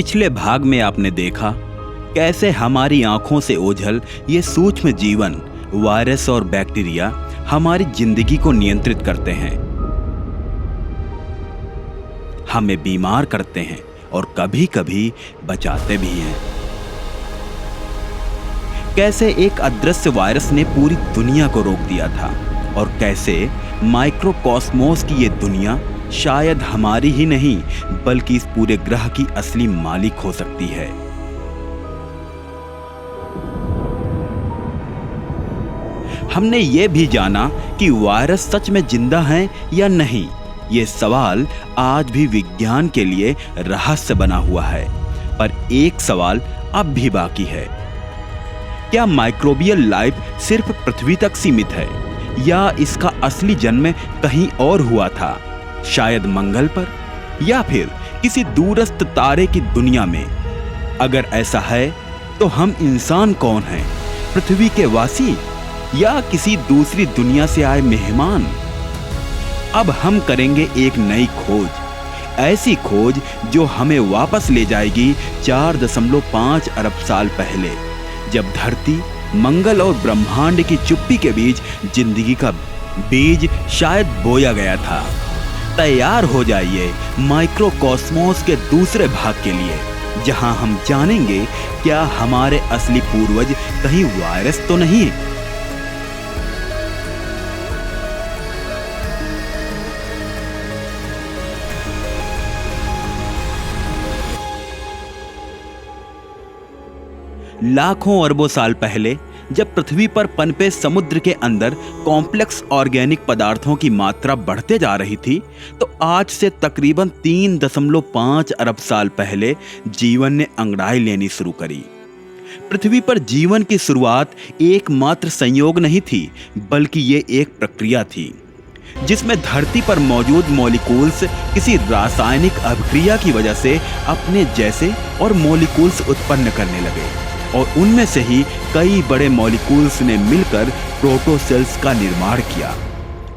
पिछले भाग में आपने देखा कैसे हमारी आंखों से ओझल ये सूक्ष्म जीवन वायरस और बैक्टीरिया हमारी जिंदगी को नियंत्रित करते हैं, हमें बीमार करते हैं और कभी कभी बचाते भी हैं। कैसे एक अदृश्य वायरस ने पूरी दुनिया को रोक दिया था और कैसे माइक्रोकॉस्मोस की ये दुनिया शायद हमारी ही नहीं बल्कि इस पूरे ग्रह की असली मालिक हो सकती है। हमने ये भी जाना कि वायरस सच में जिंदा हैं या नहीं। ये सवाल आज भी विज्ञान के लिए रहस्य बना हुआ है, पर एक सवाल अब भी बाकी है। क्या माइक्रोबियल लाइफ सिर्फ पृथ्वी तक सीमित है या इसका असली जन्म कहीं और हुआ था, शायद मंगल पर या फिर किसी दूरस्थ तारे की दुनिया में? अगर ऐसा है तो हम इंसान कौन हैं, पृथ्वी के वासी या किसी दूसरी दुनिया से आए मेहमान? अब हम करेंगे एक नई खोज, ऐसी खोज जो हमें वापस ले जाएगी 4.5 अरब साल पहले, जब धरती, मंगल और ब्रह्मांड की चुप्पी के बीच जिंदगी का बीज शायद बोया गया था। तैयार हो जाइए माइक्रोकॉस्मोस के दूसरे भाग के लिए, जहां हम जानेंगे क्या हमारे असली पूर्वज कहीं वायरस तो नहीं है। लाखों अरबों साल पहले जब पृथ्वी पर पनपे समुद्र के अंदर कॉम्प्लेक्स ऑर्गेनिक पदार्थों की मात्रा बढ़ते जा रही थी, तो आज से तकरीबन 3.5 अरब साल पहले जीवन ने अंगड़ाई लेनी शुरू करी। पृथ्वी पर जीवन की शुरुआत एकमात्र संयोग नहीं थी, बल्कि ये एक प्रक्रिया थी जिसमें धरती पर मौजूद मॉलिक्यूल्स किसी रासायनिक अभिक्रिया की वजह से अपने जैसे और मॉलिक्यूल्स उत्पन्न करने लगे और उनमें से ही कई बड़े मॉलिक्यूल्स ने मिलकर प्रोटोसेल्स का निर्माण किया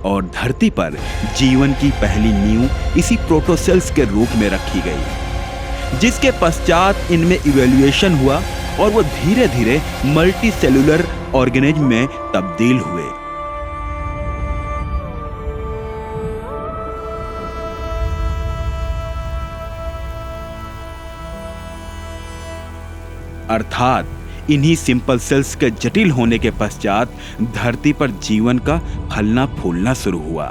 और धरती पर जीवन की पहली नींव इसी प्रोटोसेल्स के रूप में रखी गई, जिसके पश्चात इनमें इवैल्यूएशन हुआ और वो धीरे धीरे मल्टी सेलुलर ऑर्गेनिज्म में तब्दील हुए। अर्थात इन्हीं सिंपल सेल्स के जटिल होने के पश्चात धरती पर जीवन का फलना फूलना शुरू हुआ।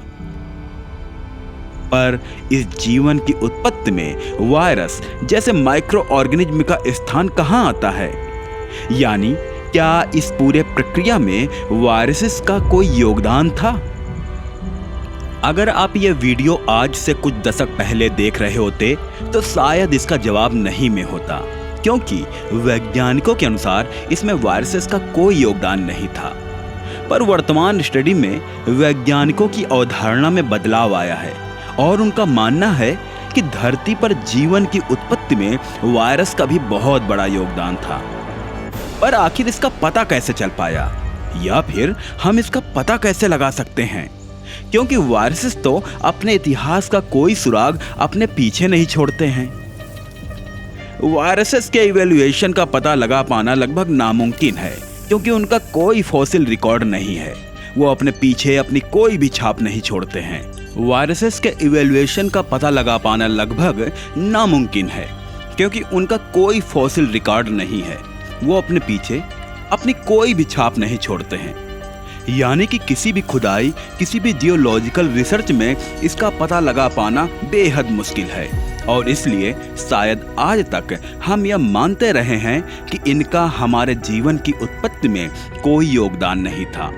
पर इस जीवन की उत्पत्ति में वायरस जैसे माइक्रो ऑर्गेनिज्म का स्थान कहां आता है? यानी क्या इस पूरे प्रक्रिया में वायरसेस का कोई योगदान था? अगर आप ये वीडियो आज से कुछ दशक पहले देख रहे होते तो शायद इसका जवाब नहीं में होता, क्योंकि वैज्ञानिकों के अनुसार इसमें वायरसेस का कोई योगदान नहीं था। पर वर्तमान स्टडी में वैज्ञानिकों की अवधारणा में बदलाव आया है और उनका मानना है कि धरती पर जीवन की उत्पत्ति में वायरस का भी बहुत बड़ा योगदान था। पर आखिर इसका पता कैसे चल पाया, या फिर हम इसका पता कैसे लगा सकते हैं? क्योंकि वायरसेस तो अपने इतिहास का कोई सुराग अपने पीछे नहीं छोड़ते हैं। वायरसेस के इवैल्यूएशन का पता लगा पाना लगभग नामुमकिन है, क्योंकि उनका कोई फॉसिल रिकॉर्ड नहीं है। वो अपने पीछे अपनी कोई भी छाप नहीं छोड़ते हैं। वायरसेस के इवैल्यूएशन का पता लगा पाना लगभग नामुमकिन है, क्योंकि उनका कोई फॉसिल रिकॉर्ड नहीं है। वो अपने पीछे अपनी कोई भी छाप नहीं छोड़ते हैं। यानी कि किसी भी खुदाई, किसी भी जियोलॉजिकल रिसर्च में इसका पता लगा पाना बेहद मुश्किल है और इसलिए शायद आज तक हम यह मानते रहे हैं कि इनका हमारे जीवन की उत्पत्ति में कोई योगदान नहीं था।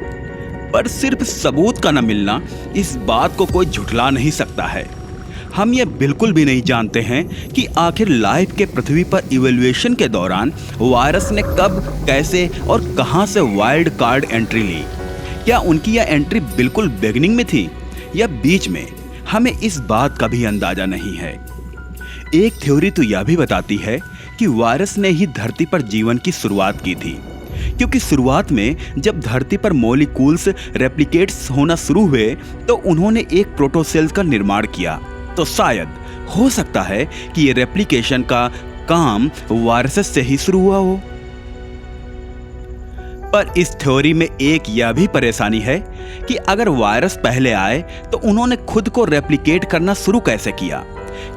पर सिर्फ सबूत का न मिलना इस बात को कोई झुठला नहीं सकता है। हम ये बिल्कुल भी नहीं जानते हैं कि आखिर लाइफ के पृथ्वी पर इवैल्यूएशन के दौरान वायरस ने कब, कैसे और कहां से वाइल्ड कार्ड एंट्री ली। क्या उनकी यह एंट्री बिल्कुल बिगिनिंग में थी या बीच में? हमें इस बात का भी अंदाजा नहीं है। एक थ्योरी तो यह भी बताती है कि वायरस ने ही धरती पर जीवन की शुरुआत की थी, क्योंकि शुरुआत में जब धरती पर मॉलिक्यूल्स रेप्लिकेट्स होना शुरू हुए तो उन्होंने एक प्रोटोसेल्स का निर्माण किया। तो शायद हो सकता है कि ये रेप्लिकेशन का काम वायरसेस से ही शुरू हुआ हो। पर इस थ्योरी में एक यह भी परेशानी है कि अगर वायरस पहले आए तो उन्होंने खुद को रेप्लिकेट करना शुरू कैसे किया,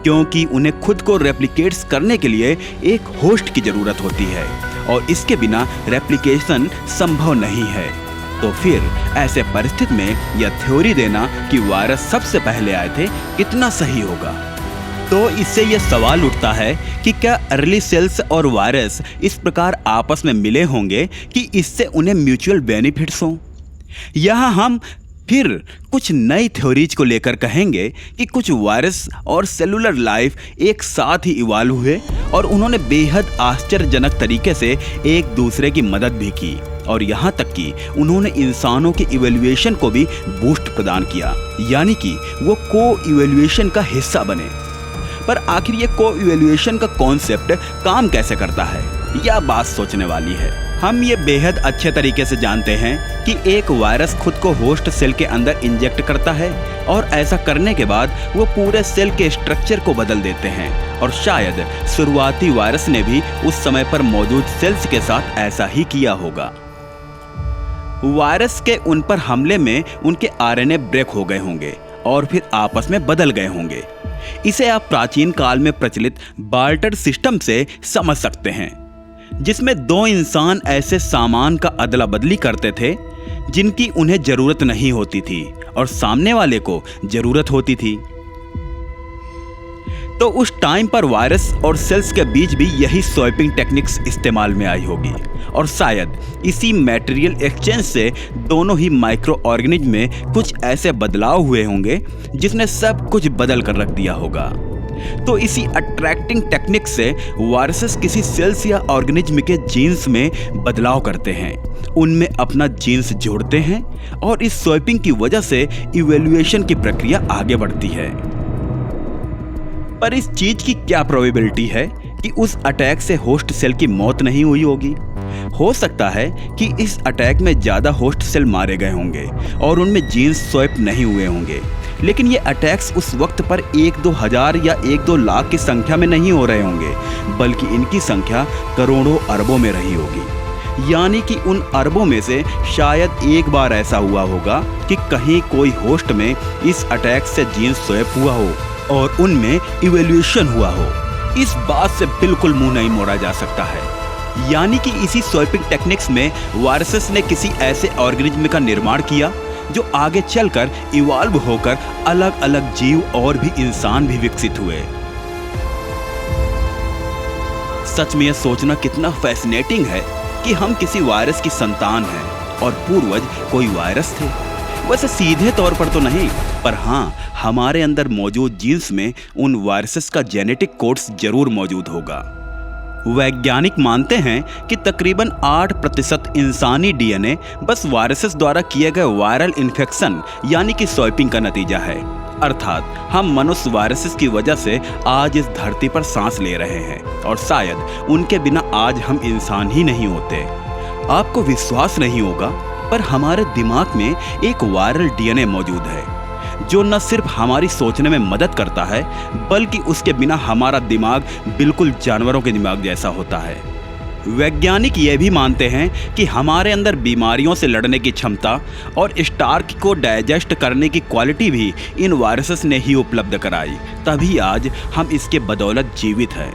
क्योंकि उन्हें खुद को रेप्लिकेट्स करने के लिए एक होस्ट की जरूरत होती है और इसके बिना रेप्लिकेशन संभव नहीं है। तो फिर ऐसे परिस्थिति में यह थ्योरी देना कि वायरस सबसे पहले आए थे कितना सही होगा। तो इससे यह सवाल उठता है कि क्या अर्ली सेल्स और वायरस इस प्रकार आपस में मिले होंगे कि इससे उन्हें म्यूचुअल बेनिफिट्स हों। यहाँ हम फिर कुछ नई थ्योरीज को लेकर कहेंगे कि कुछ वायरस और सेलुलर लाइफ एक साथ ही इवॉल्व हुए और उन्होंने बेहद आश्चर्यजनक तरीके से एक दूसरे की मदद भी की और यहाँ तक कि उन्होंने इंसानों की इवैल्यूएशन को भी बूस्ट प्रदान किया, यानी कि वो को इवैल्यूएशन का हिस्सा बने। पर आखिर ये को इवैल्यूएशन का कॉन्सेप्ट काम कैसे करता है, यह बात सोचने वाली है। हम ये बेहद अच्छे तरीके से जानते हैं कि एक वायरस खुद को होस्ट सेल के अंदर इंजेक्ट करता है और ऐसा करने के बाद वो पूरे सेल के स्ट्रक्चर को बदल देते हैं और शायद शुरुआती वायरस ने भी उस समय पर मौजूद सेल्स के साथ ऐसा ही किया होगा। वायरस के उन पर हमले में उनके आरएनए ब्रेक हो गए होंगे और फिर आपस में बदल गए होंगे। इसे आप प्राचीन काल में प्रचलित बार्टर सिस्टम से समझ सकते हैं, जिसमें दो इंसान ऐसे सामान का अदला बदली करते थे जिनकी उन्हें जरूरत नहीं होती थी और सामने वाले को जरूरत होती थी। तो उस टाइम पर वायरस और सेल्स के बीच भी यही स्वैपिंग टेक्निक्स इस्तेमाल में आई होगी और शायद इसी मटेरियल एक्सचेंज से दोनों ही माइक्रो ऑर्गेनिज्म में कुछ ऐसे बदलाव हुए होंगे जिसने सब कुछ बदल कर रख दिया होगा। तो इसी अट्रैक्टिंग टेक्निक से वायरसेस किसी सेल्स या ऑर्गेनिज्म के जीन्स में बदलाव करते हैं, उनमें अपना जीन्स जोड़ते हैं और इस स्वैपिंग की वजह से इवैल्यूएशन की प्रक्रिया आगे बढ़ती है। पर इस चीज की क्या प्रोबेबिलिटी है कि उस अटैक से होस्ट सेल की मौत नहीं हुई होगी? हो सकता है कि इस अटैक में ज्यादा होस्ट सेल मारे गए होंगे और उनमें जीन्स स्वैप नहीं हुए होंगे, लेकिन ये अटैक्स उस वक्त पर 1-2 हज़ार या 1-2 लाख की संख्या में नहीं हो रहे होंगे, बल्कि इनकी संख्या करोड़ों अरबों में रही होगी। यानी कि उन अरबों में से शायद एक बार ऐसा हुआ होगा कि कहीं कोई होस्ट में इस अटैक से जीन्स स्वैप हुआ हो और उनमें इवैल्यूएशन हुआ हो। इस बात से बिल्कुल मुंह नहीं मोड़ा जा सकता है। यानी कि इसी स्वैपिंग टेक्निक्स में वायरसेस ने किसी ऐसे ऑर्गेनिज्म का निर्माण किया जो आगे चलकर इवॉल्व होकर अलग अलग जीव और भी इंसान भी विकसित हुए। सच में यह सोचना कितना फैसिनेटिंग है कि हम किसी वायरस की संतान हैं और पूर्वज कोई वायरस थे। वैसे सीधे तौर पर तो नहीं, पर हाँ, हमारे अंदर मौजूद जीन्स में उन वायरसेस का जेनेटिक कोड्स जरूर मौजूद होगा। वैज्ञानिक मानते हैं कि तकरीबन 8% इंसानी डीएनए बस वायरसेस द्वारा किए गए वायरल इन्फेक्शन यानी कि स्वैपिंग का नतीजा है। अर्थात हम मनुष्य वायरसेस की वजह से आज इस धरती पर सांस ले रहे हैं और शायद उनके बिना आज हम इंसान ही नहीं होते। आपको विश्वास नहीं होगा, पर हमारे दिमाग में एक वायरल डीएनए मौजूद है जो न सिर्फ हमारी सोचने में मदद करता है, बल्कि उसके बिना हमारा दिमाग बिल्कुल जानवरों के दिमाग जैसा होता है। वैज्ञानिक ये भी मानते हैं कि हमारे अंदर बीमारियों से लड़ने की क्षमता और स्टार्च को डाइजेस्ट करने की क्वालिटी भी इन वायरसेस ने ही उपलब्ध कराई, तभी आज हम इसके बदौलत जीवित हैं।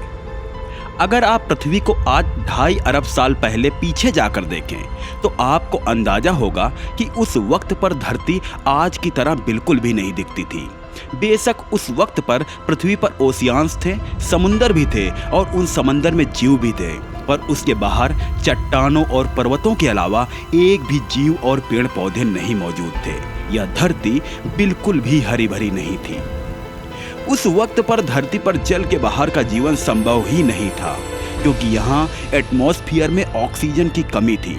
अगर आप पृथ्वी को आज 2.5 अरब साल पहले पीछे जाकर देखें तो आपको अंदाजा होगा कि उस वक्त पर धरती आज की तरह बिल्कुल भी नहीं दिखती थी। बेशक उस वक्त पर पृथ्वी पर ओशियान्स थे, समुंदर भी थे और उन समंदर में जीव भी थे, पर उसके बाहर चट्टानों और पर्वतों के अलावा एक भी जीव और पेड़ पौधे नहीं मौजूद थे। यह धरती बिल्कुल भी हरी भरी नहीं थी। उस वक्त पर धरती पर जल के बाहर का जीवन संभव ही नहीं था, क्योंकि यहाँ एटमॉस्फेयर में ऑक्सीजन की कमी थी।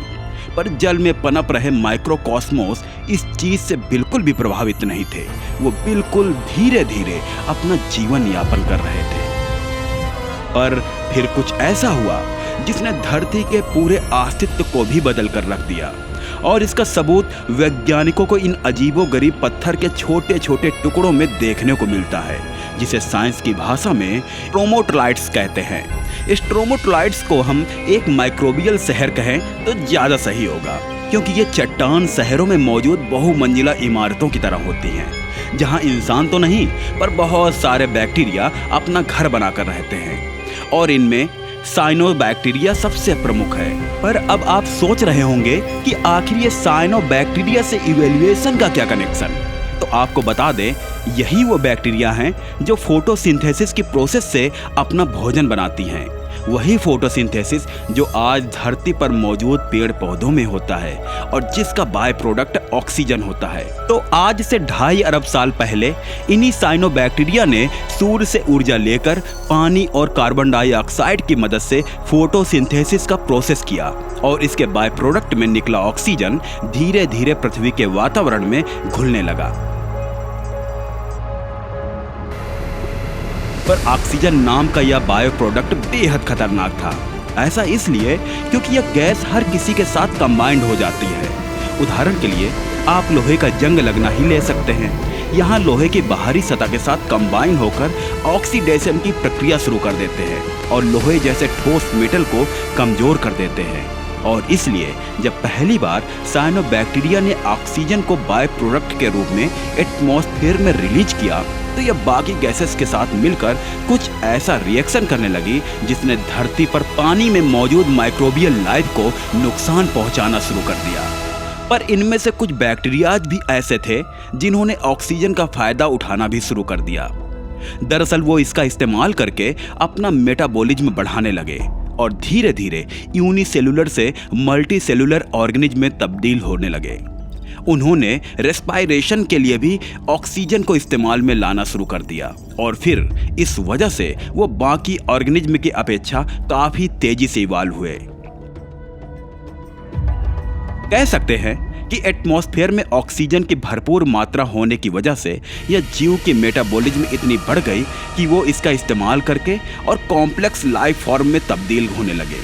पर जल में पनप रहे माइक्रोकॉस्मोस इस चीज से बिल्कुल भी प्रभावित नहीं थे। वो बिल्कुल धीरे धीरे अपना जीवन यापन कर रहे थे। पर फिर कुछ ऐसा हुआ जिसने धरती के पूरे अस्तित्व को भी बदल कर रख दिया और इसका सबूत वैज्ञानिकों को इन अजीबोगरीब पत्थर के छोटे छोटे टुकड़ों में देखने को मिलता है, जिसे साइंस की भाषा में स्ट्रोमोटोलाइट्स कहते हैं। इस स्ट्रोमोटोलाइट्स को हम एक माइक्रोबियल शहर कहें तो ज़्यादा सही होगा, क्योंकि ये चट्टान शहरों में मौजूद बहुमंजिला इमारतों की तरह होती हैं, जहां इंसान तो नहीं पर बहुत सारे बैक्टीरिया अपना घर बनाकर रहते हैं, और इनमें साइनोबैक्टीरिया सबसे प्रमुख है। पर अब आप सोच रहे होंगे कि आखिर ये साइनोबैक्टीरिया से इवैल्यूएशन का क्या कनेक्शन? तो आपको बता दें, यही वो बैक्टीरिया हैं जो फोटोसिंथेसिस की प्रोसेस से अपना भोजन बनाती हैं। वही फोटोसिंथेसिस जो आज धरती पर मौजूद पेड़ पौधों में होता है और जिसका बाय प्रोडक्ट ऑक्सीजन होता है। तो आज से 2.5 अरब साल पहले इन्हीं साइनोबैक्टीरिया ने सूर्य से ऊर्जा लेकर पानी और कार्बन डाइऑक्साइड की मदद से फोटोसिंथेसिस का प्रोसेस किया, और इसके बाय प्रोडक्ट में निकला ऑक्सीजन धीरे धीरे पृथ्वी के वातावरण में घुलने लगा। पर ऑक्सीजन नाम का यह बायो प्रोडक्ट बेहद खतरनाक था। ऐसा इसलिए क्योंकि यह गैस हर किसी के साथ कंबाइंड हो जाती है। उदाहरण के लिए आप लोहे का जंग लगना ही ले सकते हैं। यहाँ लोहे की बाहरी सतह के साथ कंबाइन होकर ऑक्सीडेशन की प्रक्रिया शुरू कर देते हैं और लोहे जैसे ठोस मेटल को कमजोर कर देते हैं। और इसलिए जब पहली बार साइनोबैक्टीरिया ने ऑक्सीजन को बाय प्रोडक्ट के रूप में एटमॉस्फेयर में रिलीज किया, तो यह बाकी गैसेस के साथ मिलकर कुछ ऐसा रिएक्शन करने लगी जिसने धरती पर पानी में मौजूद माइक्रोबियल लाइफ को नुकसान पहुंचाना शुरू कर दिया। पर इनमें से कुछ बैक्टीरियाज भी ऐसे थे जिन्होंने ऑक्सीजन का फायदा उठाना भी शुरू कर दिया। दरअसल वो इसका इस्तेमाल करके अपना मेटाबॉलिज्म बढ़ाने लगे और धीरे धीरे यूनिसेलुलर से मल्टीसेलुलर ऑर्गेनिज्म में तब्दील होने लगे। उन्होंने रेस्पायरेशन के लिए भी ऑक्सीजन को इस्तेमाल में लाना शुरू कर दिया, और फिर इस वजह से वो बाकी ऑर्गेनिज्म की अपेक्षा काफी तेजी से इवॉल्व हुए। कह सकते हैं कि एटमॉस्फेयर में ऑक्सीजन की भरपूर मात्रा होने की वजह से यह जीव की मेटाबॉलिज्म इतनी बढ़ गई कि वो इसका इस्तेमाल करके और कॉम्प्लेक्स लाइफ फॉर्म में तब्दील होने लगे।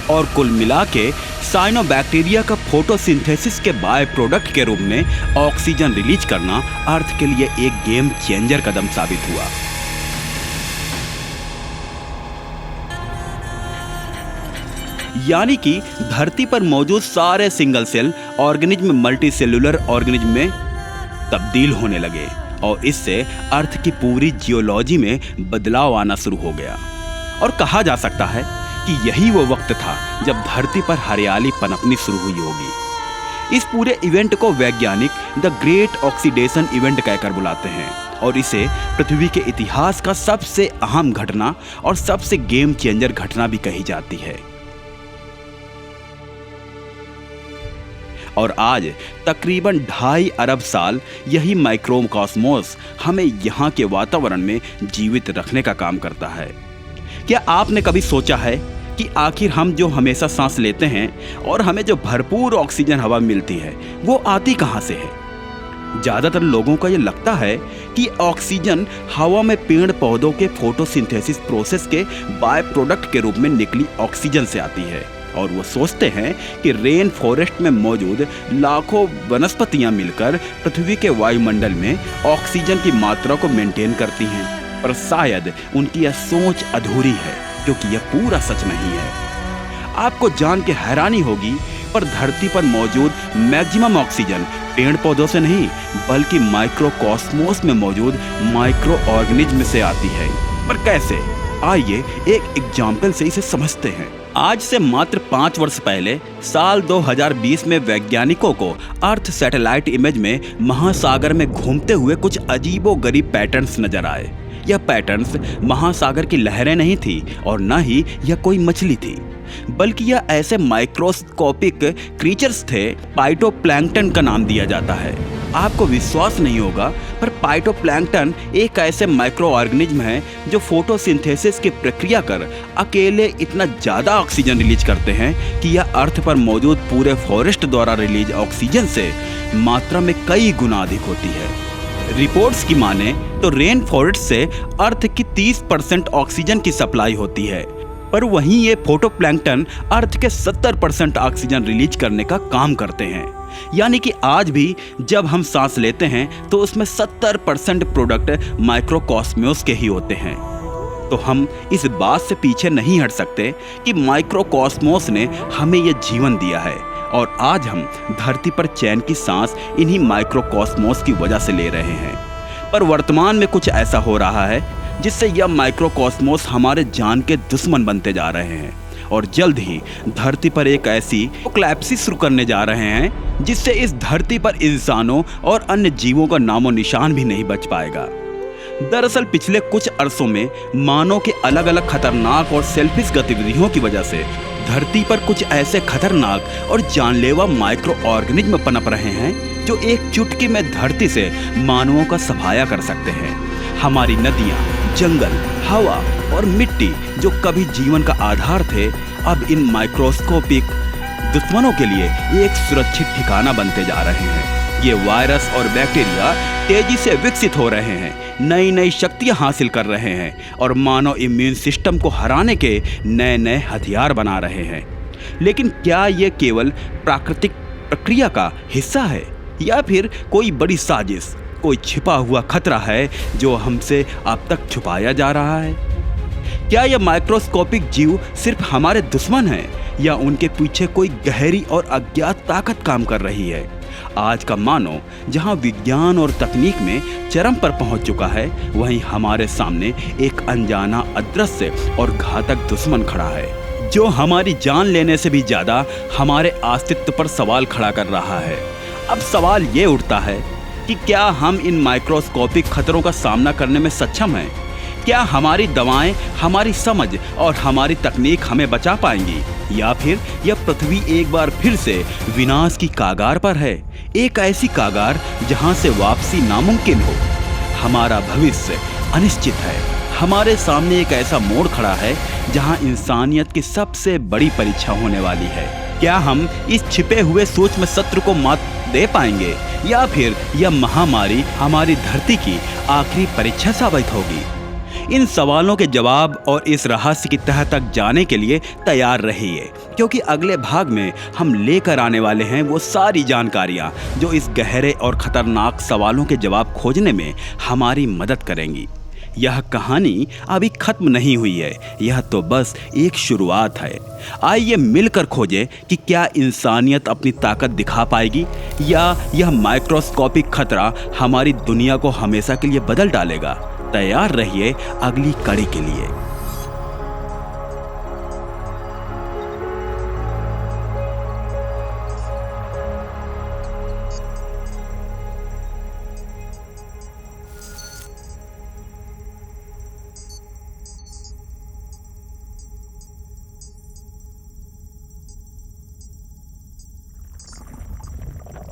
और कुल मिला के साइनोबैक्टीरिया का फोटोसिंथेसिस के बाय प्रोडक्ट के रूप में ऑक्सीजन रिलीज करना अर्थ के लिए एक गेम चेंजर कदम साबित हुआ। यानी कि धरती पर मौजूद सारे single cell organism multi cellular organism में तब्दील होने लगे, और इससे अर्थ की पूरी जियोलॉजी में बदलाव आना शुरू हो गया। और कहा जा सकता है कि यही वो वक्त था जब धरती पर हरियाली पनपनी शुरू हुई होगी। इस पूरे इवेंट को वैज्ञानिक द ग्रेट ऑक्सीडेशन इवेंट कहकर बुलाते हैं, और इसे पृथ्वी के इतिहास का सबसे अहम घटना और सबसे गेम चेंजर घटना भी कही जाती है। और आज तकरीबन 2.5 अरब साल यही माइक्रोकॉस्मोस हमें यहाँ के वातावरण में जीवित रखने का काम करता है। क्या आपने कभी सोचा है कि आखिर हम जो हमेशा सांस लेते हैं और हमें जो भरपूर ऑक्सीजन हवा मिलती है वो आती कहाँ से है? ज़्यादातर लोगों को ये लगता है कि ऑक्सीजन हवा में पेड़ पौधों के फोटोसिंथेसिस प्रोसेस के बाय प्रोडक्ट के रूप में निकली ऑक्सीजन से आती है, और वो सोचते हैं कि रेन फॉरेस्ट में मौजूद लाखों वनस्पतियां मिलकर पृथ्वी के वायुमंडल में ऑक्सीजन की मात्रा को मेंटेन करती हैं। पर शायद उनकी यह सोच अधूरी है, क्योंकि यह पूरा सच नहीं है। आपको जान के हैरानी होगी, पर धरती पर मौजूद मैक्सिमम ऑक्सीजन पेड़ पौधों से नहीं बल्कि माइक्रोकॉस्मोस में मौजूद माइक्रो ऑर्गेनिज्म से आती है। पर कैसे? आइए एक एग्जाम्पल से इसे समझते हैं। आज से मात्र 5 वर्ष पहले साल 2020 में वैज्ञानिकों को अर्थ सैटेलाइट इमेज में महासागर में घूमते हुए कुछ अजीबोगरीब पैटर्न्स नजर आए। यह पैटर्न्स महासागर की लहरें नहीं थी और न ही यह कोई मछली थी, बल्कि यह ऐसे माइक्रोस्कोपिक क्रीचर्स थे। फाइटोप्लैंक्टन का नाम दिया जाता है। आपको विश्वास नहीं होगा, पर फाइटोप्लैंक्टन एक ऐसे माइक्रो ऑर्गेनिज्म है जो फोटोसिंथेसिस की प्रक्रिया कर अकेले इतना ज़्यादा ऑक्सीजन रिलीज करते हैं कि यह अर्थ पर मौजूद पूरे फॉरेस्ट द्वारा रिलीज ऑक्सीजन से मात्रा में कई गुना अधिक होती है। रिपोर्ट्स की माने तो रेन फॉरेस्ट से अर्थ की 30% ऑक्सीजन की सप्लाई होती है, पर वहीं ये फोटोप्लैंक्टन अर्थ के 70% ऑक्सीजन रिलीज करने का काम करते हैं। यानी कि आज भी जब हम सांस लेते हैं तो उसमें 70% प्रोडक्ट माइक्रोकॉस्मोस के ही होते हैं। तो हम इस बात से पीछे नहीं हट सकते कि माइक्रोकॉस्मोस ने हमें यह जीवन दिया है और आज हम धरती पर चैन की सांस इन्हीं माइक्रोकॉस्मोस की वजह से ले रहे हैं। पर वर्तमान में कुछ ऐसा हो रहा है जिससे यह माइक्रोकॉस्मोस हमारे जान के दुश्मन बनते जा रहे हैं और जल्द ही धरती पर एक ऐसी कोलैप्सिस शुरू करने जा रहे हैं जिससे इस धरती पर इंसानों और अन्य जीवों का नामो निशान भी नहीं बच पाएगा। दरअसल पिछले कुछ अरसों में मानव के अलग अलग खतरनाक और सेल्फिश गतिविधियों की वजह से धरती पर कुछ ऐसे खतरनाक और जानलेवा माइक्रो ऑर्गेनिज्म पनप रहे हैं जो एक चुटकी में धरती से मानवों का सफाया कर सकते हैं। हमारी नदियाँ, जंगल, हवा और मिट्टी जो कभी जीवन का आधार थे, अब इन माइक्रोस्कोपिक दुश्मनों के लिए एक सुरक्षित ठिकाना बनते जा रहे हैं। ये वायरस और बैक्टीरिया तेजी से विकसित हो रहे हैं, नई नई शक्तियां हासिल कर रहे हैं और मानव इम्यून सिस्टम को हराने के नए नए हथियार बना रहे हैं। लेकिन क्या ये केवल प्राकृतिक प्रक्रिया का हिस्सा है या फिर कोई बड़ी साजिश, कोई छिपा हुआ खतरा है जो हमसे अब तक छुपाया जा रहा है? क्या यह माइक्रोस्कोपिक जीव सिर्फ हमारे दुश्मन हैं या उनके पीछे कोई गहरी और अज्ञात ताकत काम कर रही है? आज का मानव जहां विज्ञान और तकनीक में चरम पर पहुंच चुका है, वहीं हमारे सामने एक अनजाना, अदृश्य और घातक दुश्मन खड़ा है जो हमारी जान लेने से भी ज्यादा हमारे अस्तित्व पर सवाल खड़ा कर रहा है। अब सवाल ये उठता है कि क्या हम इन माइक्रोस्कोपिक खतरों का सामना करने में सक्षम हैं? क्या हमारी दवाएं, हमारी समझ और हमारी तकनीक हमें बचा पाएंगी या फिर यह पृथ्वी एक बार फिर से विनाश की कागार पर है, एक ऐसी कागार जहां से वापसी नामुमकिन हो? हमारा भविष्य अनिश्चित है। हमारे सामने एक ऐसा मोड़ खड़ा है जहां इंसानियत की सबसे बड़ी परीक्षा होने वाली है। क्या हम इस छिपे हुए सूक्ष्म शत्रु को मात दे पाएंगे या फिर यह महामारी हमारी धरती की आखिरी परीक्षा साबित होगी? इन सवालों के जवाब और इस रहस्य की तह तक जाने के लिए तैयार रहिए, क्योंकि अगले भाग में हम लेकर आने वाले हैं वो सारी जानकारियां जो इस गहरे और खतरनाक सवालों के जवाब खोजने में हमारी मदद करेंगी। यह कहानी अभी खत्म नहीं हुई है, यह तो बस एक शुरुआत है। आइए मिलकर खोजें कि क्या इंसानियत अपनी ताकत दिखा पाएगी या यह माइक्रोस्कोपिक खतरा हमारी दुनिया को हमेशा के लिए बदल डालेगा। तैयार रहिए अगली कड़ी के लिए।